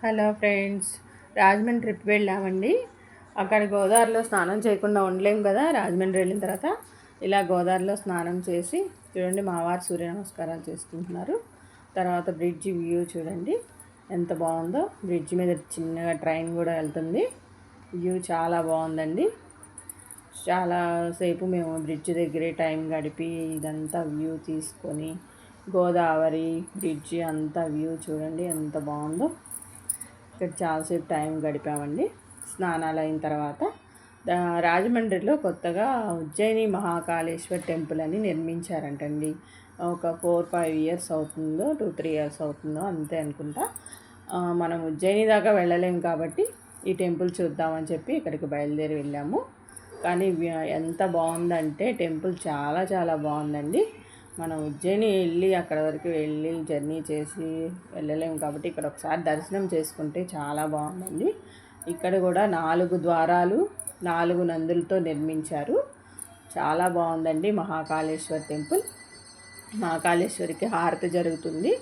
Hello friends, Rajahmundry trip వెళ్ళామండి. అక్కడ గోదావరిలో స్నానం చేయకుండా ఉండలేము కదా. రాజమండ్రి వెళ్ళిన తర్వాత ఇలా గోదావరిలో స్నానం చేసి చూడండి, మా వారు సూర్య నమస్కారాలు చేసుకుంటున్నారు. తర్వాత బ్రిడ్జి వ్యూ చూడండి ఎంత బాగుందో. బ్రిడ్జి మీద చిన్నగా ట్రైన్ కూడా వెళ్తుంది. వ్యూ చాలా బాగుందండి. చాలాసేపు మేము బ్రిడ్జ్ దగ్గరే టైం గడిపి ఇదంతా వ్యూ తీసుకొని గోదావరి బ్రిడ్జి అంతా వ్యూ చూడండి ఎంత బాగుందో. ఇక్కడ చాలాసేపు టైం గడిపామండి. స్నానాలు అయిన తర్వాత రాజమండ్రిలో కొత్తగా ఉజ్జయిని మహాకాళేశ్వర్ టెంపుల్ అని నిర్మించారంటండి. ఒక 4-5 ఇయర్స్ అవుతుందో, 2-3 ఇయర్స్ అవుతుందో అంతే అనుకుంటా. మనం ఉజ్జయిని దాకా వెళ్ళలేము కాబట్టి ఈ టెంపుల్ చూద్దామని చెప్పి ఇక్కడికి బయలుదేరి వెళ్ళాము. కానీ ఎంత బాగుందంటే టెంపుల్ చాలా చాలా బాగుందండి. మనం ఉజ్జయిని వెళ్ళి అక్కడ వరకు వెళ్ళి జర్నీ చేసి వెళ్ళలేము కాబట్టి ఇక్కడ ఒకసారి దర్శనం చేసుకుంటే చాలా బాగుందండి. ఇక్కడ కూడా 4 ద్వారాలు 4 నందులతో నిర్మించారు. చాలా బాగుందండి మహాకాళేశ్వర్ టెంపుల్. మహాకాళేశ్వరికి హారతి జరుగుతుంది.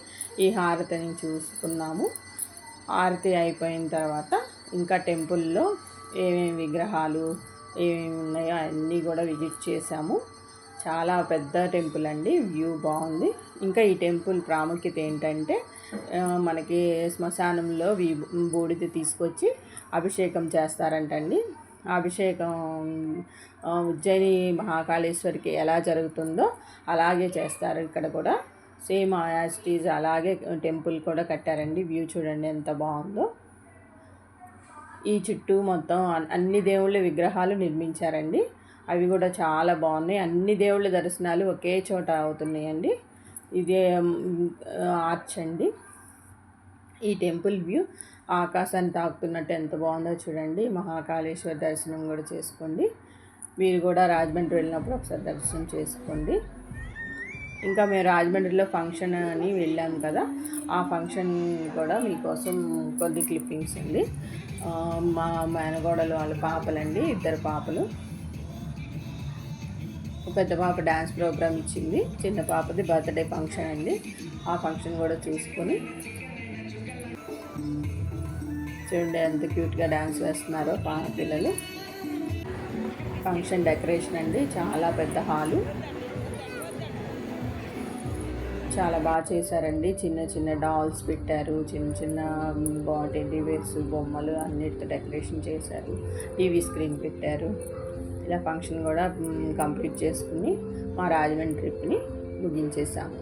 ఈ హారతిని చూసుకున్నాము. హారతి అయిపోయిన తర్వాత ఇంకా టెంపుల్లో ఏమేమి విగ్రహాలు ఏమేమి ఉన్నాయో అన్నీ కూడా విజిట్ చేసాము. చాలా పెద్ద టెంపుల్ అండి. వ్యూ బాగుంది. ఇంకా ఈ టెంపుల్ ప్రాముఖ్యత ఏంటంటే మనకి శ్మశానంలో బూడిద తీసుకొచ్చి అభిషేకం చేస్తారంటండి. అభిషేకం ఉజ్జయిని మహాకాళేశ్వరికి ఎలా జరుగుతుందో అలాగే చేస్తారు ఇక్కడ కూడా. సేమ్ యాజ్ ఇట్ ఈజ్ అలాగే టెంపుల్ కూడా కట్టారండి. వ్యూ చూడండి ఎంత బాగుందో. ఈ చుట్టూ మొత్తం అన్ని దేవుళ్ళ విగ్రహాలు నిర్మించారండి. అవి కూడా చాలా బాగున్నాయి. అన్ని దేవుళ్ళ దర్శనాలు ఒకే చోట అవుతున్నాయండి. ఇదే ఆర్చ్ అండి. ఈ టెంపుల్ వ్యూ ఆకాశాన్ని తాకుతున్నట్టు ఎంత బాగుందో చూడండి. మహాకాళేశ్వర దర్శనం కూడా చేసుకోండి. మీరు కూడా రాజమండ్రి వెళ్ళినప్పుడు ఒకసారి దర్శనం చేసుకోండి. ఇంకా మేము రాజమండ్రిలో ఫంక్షన్ అని వెళ్ళాము కదా, ఆ ఫంక్షన్ కూడా మీకోసం కొన్ని క్లిప్పింగ్స్ అండి. మా మేనగోడలు వాళ్ళ పాపలండి, 2 పాపలు. పెద్ద పాప డ్యాన్స్ ప్రోగ్రామ్ ఇచ్చింది. చిన్న పాపది బర్త్డే ఫంక్షన్ అండి. ఆ ఫంక్షన్ కూడా చూసుకొని చూడండి ఎంత క్యూట్గా డ్యాన్స్ వేస్తున్నారో పిల్లలు. ఫంక్షన్ డెకరేషన్ అండి. చాలా పెద్ద హాలు, చాలా బాగా చేశారండి. చిన్న చిన్న డాల్స్ పెట్టారు, చిన్న చిన్న టెడ్డీ బేర్స్ బొమ్మలు అన్నిటితో డెకరేషన్ చేశారు. టీవీ స్క్రీన్ పెట్టారు. ఇలా ఫంక్షన్ కూడా కంప్లీట్ చేసుకుని మా రాజమండ్రి ట్రిప్ని ముగించేసాము.